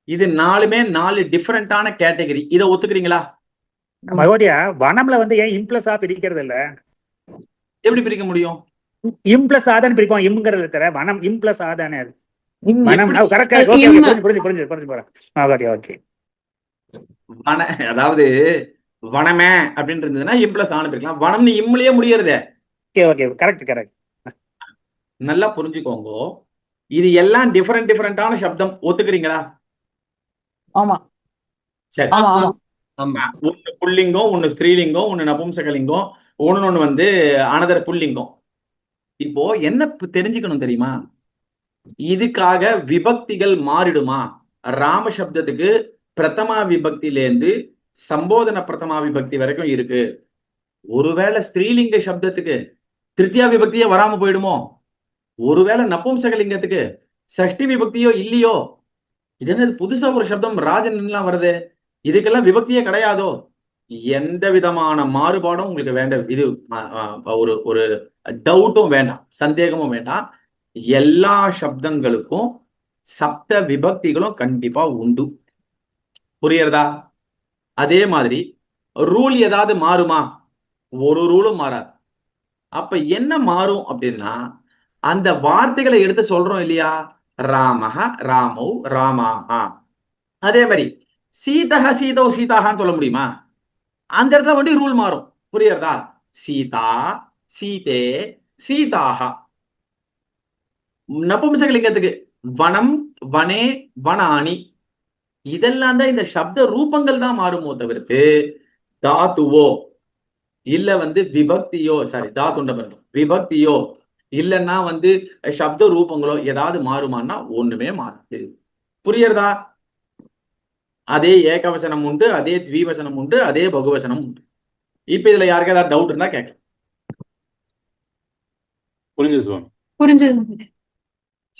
இது 4மே 4 டிஃபரெண்டான கேட்டகரி. இதை ஒத்துக்கிறீங்களா? மகோதயா, வனம்ல வந்து ஏன் இம்ப்ளஸா பிரிக்கிறது இல்ல? எப்படி பிரிக்க முடியும்? இம்ப்ளஸ் ஆதான்னு பிரிப்போம். இம்ங்கிறது தர வனம் இம்ப்ளஸ் ஆதானே அது. வனம் எப்படி கரெக்ட். ஓகே ஓகே, புரிஞ்சு போறேன். Okay okay. வன அதாவது வனமே அப்படின்னு இருந்ததுன்னா இம்ப்ளஸ் ஆனது இருக்கலாம். வனம்னு இம்லயே முடியறதே. Okay okay, correct. நல்லா புரிஞ்சுக்கோங்க. இது எல்லாம் டிஃபரெண்டான சப்தம். ஒத்துக்கிறீங்களா? ஆமா. சரி. ஆமா ஆமா ஒண்ணு புல்லிங்கம், ஒண்ணு ஸ்திரீலிங்கம், ஒண்ணு நபும்சகலிங்கம், ஒண்ணு வந்து அனதர் புல்லிங்கம். இப்போ என்ன தெரிஞ்சுக்கணும் தெரியுமா? இதுக்காக விபக்திகள் மாறிடுமா? ராம சப்தத்துக்கு பிரதமா விபக்தியிலேருந்து சம்போதன பிரதமா விபக்தி வரைக்கும் இருக்கு. ஒருவேளை ஸ்திரீலிங்க சப்தத்துக்கு திருத்தியா விபக்தியே வராம போயிடுமோ? ஒருவேளை நபும்சகலிங்கத்துக்கு சஷ்டி விபக்தியோ இல்லையோ? இது என்ன புதுசா ஒரு சப்தம் ராஜன் எல்லாம் வருது, இதுக்கெல்லாம் விபக்தியே கிடையாதோ? எந்த விதமான மாறுபாடும் உங்களுக்கு வேண்டாம். இது ஒரு ஒரு டவுட்டும் வேண்டாம், சந்தேகமும் வேண்டாம். எல்லா சப்தங்களுக்கும் சப்த விபக்திகளும் கண்டிப்பா உண்டு. புரியுறதா? அதே மாதிரி ரூல் ஏதாவது மாறுமா? ஒரு ரூலும் மாறாது. அப்ப என்ன மாறும் அப்படின்னா, அந்த வார்த்தைகளை எடுத்து சொல்றோம் இல்லையா? ராமஹ, ராமௌ, ராமாஹா. அதே மாதிரி சீதஹ, சீதோ, சீதாஹான்னு சொல்ல முடியுமா? அந்த இடத்துல வந்து ரூல் மாறும். புரியுறதா? சீதா, சீதே, சீதாஹா. நபும்சகலிங்கத்துக்கு வனம், வனே, வனானி. இதெல்லாம் தான் இந்த சப்த ரூபங்கள் தான் மாறுமோ தவிர்த்து தாத்துவோ இல்ல வந்து விபக்தியோ, சாரி தாத்துண்ட பிறந்தோம், விபக்தியோ இல்லைன்னா வந்து சப்த ரூபங்களோ ஏதாவது மாறுமான்னா ஒண்ணுமே மாறாது. புரியுறதா? அதே ஏகவசனம் உண்டு, அதே த்விவசனம் உண்டு, அதே பகுவசனம் உண்டு. இப்ப இதுல யாருக்கு ஏதாவது டவுட் இருந்தா கேட்கலாம். புரிஞ்சது சுவாமி. புரிஞ்சது.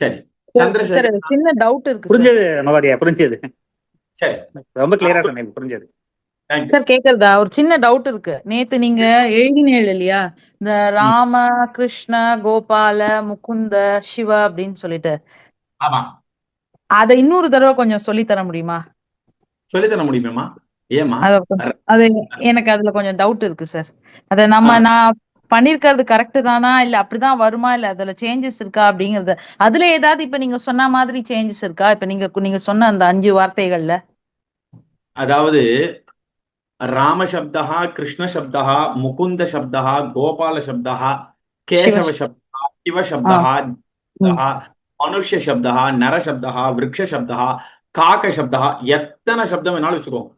சரி, சார் சந்திரசேகர். சின்ன டவுட் இருக்கு புரிஞ்சது மகோதயா, புரிஞ்சது. சரி, ரொம்ப கிளியரா சொன்னீங்க, புரிஞ்சது. சார். கேக்குறதா? ஒரு சின்ன டவுட் இருக்கு. நேத்து நீங்க எழுதினீங்க இல்லையா, இந்த ராம, கிருஷ்ண, கோபால, முகுந்த, சிவ அப்படின்னு சொல்லிட்டு, ஆமா, அத இன்னொரு தடவை கொஞ்சம் சொல்லி தர முடியுமா? சொல்லித்தர முடியுமேமா? ஏமா? அது எனக்கு அதுல கொஞ்சம் டவுட் இருக்கு சார். அத நான் பண்ணிருக்கிறது கரெக்ட் தானா, இல்ல அப்படிதான் வருமா, இல்ல அதுல சேஞ்சஸ் இருக்கா அப்படிங்கறது. அதுல ஏதாவது இப்ப நீங்க சொன்ன மாதிரி சேஞ்சஸ் இருக்கா? இப்ப நீங்க சொன்ன அந்த 5 வார்த்தைகள்ல. அதாவது ராம சப்தா, கிருஷ்ண சப்தா, முகுந்த சப்தா, கோபால சப்தா, கேசவ சப்தா, சிவ சப்தா, மனுஷ்ய சப்தா, நர சப்தா, விருக்ஷ சப்தா, காக்க சப்தா, எத்தனை சப்தம் வேணாலும் வச்சுக்கோங்க.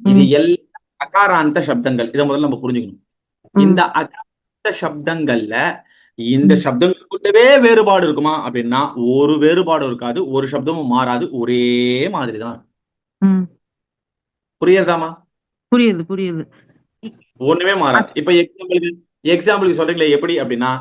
இது எல்லா அகாராந்த சப்தங்கள். இதை முதல்ல நம்ம புரிஞ்சுக்கணும். இந்த அகாராந்த சப்தங்கள்ல இந்த சப்தங்களுக்குள்ளவே வேறுபாடு இருக்குமா அப்படின்னா ஒரு வேறுபாடு இருக்காது. ஒரு சப்தமும் மாறாது, ஒரே மாதிரிதான். புரியுறதாமா? புரியுது. ஒண்ணுமே மாறாது. இப்ப எக்ஸாம்பிளுக்கு சொல்றீங்களே எப்படி அப்படின்னா,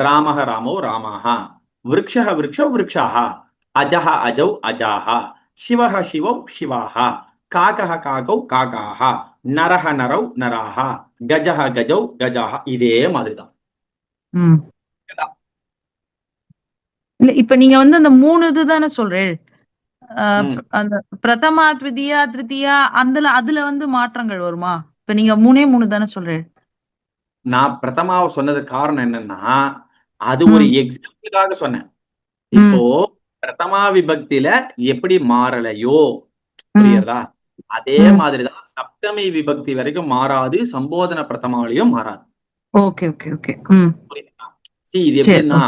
ராமஹ ராமோ ராமாஹா, விருக்ஷஹ விருக்ஷௌ விருக்ஷாஹா, அஜஹ அஜௌ அஜாஹா, சிவஹ சிவௌ சிவாஹா, காகஹ காகௌ காகாஹா, நரஹ நரௌ நராஹா, கஜஹ கஜௌ கஜாஹா. இதே மாதிரிதான். இல்ல இப்ப நீங்க வந்து அந்த 3 இதுதானே சொல்றேன். அந்த பிரதமா, த்விதியா, திருத்தியா, அதுல வந்து மாற்றங்கள் வருமா? இப்ப நீங்க 3 தானே சொல்றேன். நான் பிரதமாவை சொன்னது காரணம் என்னன்னா, அது ஒரு எக்ஸாம்பிளுக்காக சொன்னேன். இப்போ பிரதமா விபக்தியில எப்படி மாறலையோ, புரியுறதா? அதே மாதிரிதான் சப்தமி விபக்தி வரைக்கும் மாறாது, சம்போதன பிரதமாவிலையும் மாறாது. ஓகே. புரியுதா? இது எப்படின்னா,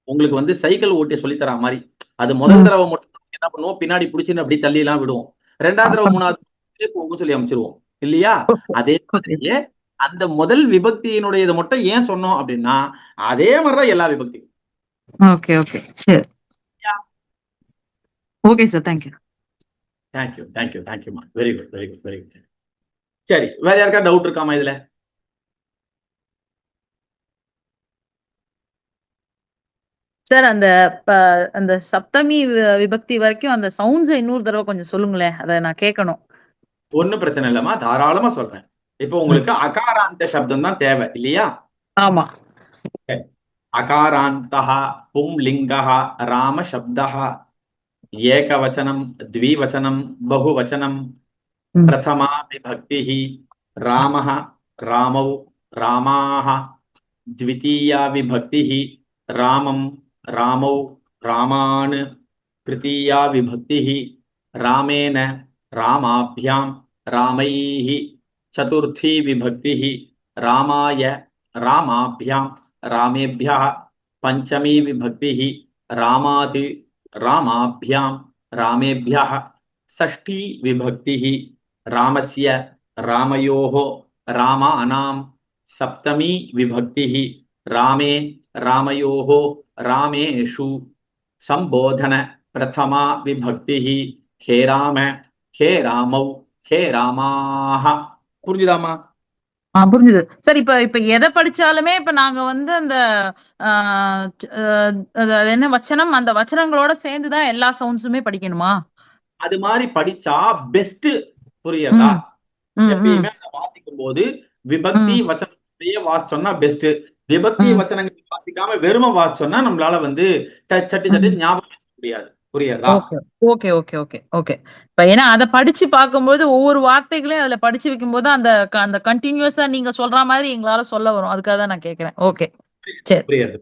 உங்களுக்கு வந்து சைக்கிள் ஓட்டி சொல்லித்தர மாதிரி. அது முதல் தடவை மட்டும் என்ன பண்ணுவோம், பின்னாடி பிடிச்சுன்னு அப்படி தள்ளி எல்லாம் விடுவோம். 2வது தடவை 3வது போகும் சொல்லி அமைச்சிருவோம் இல்லையா? அதே மாதிரியே அந்த முதல் விபக்தியினுடைய இதை மட்டும் ஏன் சொன்னோம் அப்படின்னா, அதே மாதிரிதான் எல்லா விபக்தியும். ஓகே சரி. Okay sir, thank you. Very good. சரி, வேற யாருக்கா டவுட் இருக்காமா இதுல? சார், அந்த சப்தமி விபக்தி வரைக்கும் அந்த சவுண்ட்ஸ் இன்னொரு தடவை கொஞ்சம் சொல்லுங்களேன், அதை நான் கேட்கணும். ஒன்னும் பிரச்சனை இல்லம்மா, தாராளமா சொல்றேன். இப்போ உங்களுக்கு அகாராந்த சப்தம் தான் தேவை இல்லையா? ஆமா. அகாராந்தஹ பும்லிங்கஹ ராம சப்தஹ. ஏகவச்சனம், த்விவச்சனம், பகுவச்சனம், ம். பிரதமா விபக்திः ராமः, ராமௌ, ராமாः, द्वितीया विभक्तिः रामं, रामौ, रामान्, तृतीया विभक्तिः रामेण, रामाभ्यां, रामैः, चतुर्थी विभक्तिः रामाय, रामाभ्यां, रामेभ्यः, पंचमी विभक्तिः रामात्, रामाभ्यां, रामेभ्यः, षष्ठी विभक्तिः रामस्य, रामयोः, रामानां, सप्तमी विभक्तिः रामे, रामयोः, रामेषु, संबोधन प्रथमा विभक्तिः हे राम, हे रामौ, हे रामाः. புரிஞ்சுதாமா? புரிஞ்சுது சார். இப்ப எதை படிச்சாலுமே இப்ப நாங்க வந்து அந்த ஆஹ் அது என்ன வச்சனம், அந்த வச்சனங்களோட சேர்ந்துதான் எல்லா சவுண்ட்ஸுமே படிக்கணுமா? அது மாதிரி படிச்சா பெஸ்ட். புரியுதா? எப்பயுமே வாசிக்கும் போது விபக்தி வச்சனத்தையே வாசிச்சோம்னா பெஸ்ட். விபக்தி வச்சனங்கள் வாசிக்காம வெறும வாசிச்சோம்னா நம்மளால வந்து சட்டு சட்டு ஞாபகம் வச்சுக்க முடியாது. புரியுதா? Okay okay okay okay. இப்ப ஏன்னா அதை படிச்சு பார்க்கும்போது ஒவ்வொரு வார்த்தைகளையும் அதுல படிச்சு வைக்கும் போது அந்த கண்டினியூஸா நீங்க சொல்ற மாதிரி எங்களால சொல்ல வரும். அதுக்காக தான் நான் கேக்குறேன். ஓகே, சரி. புரியுது.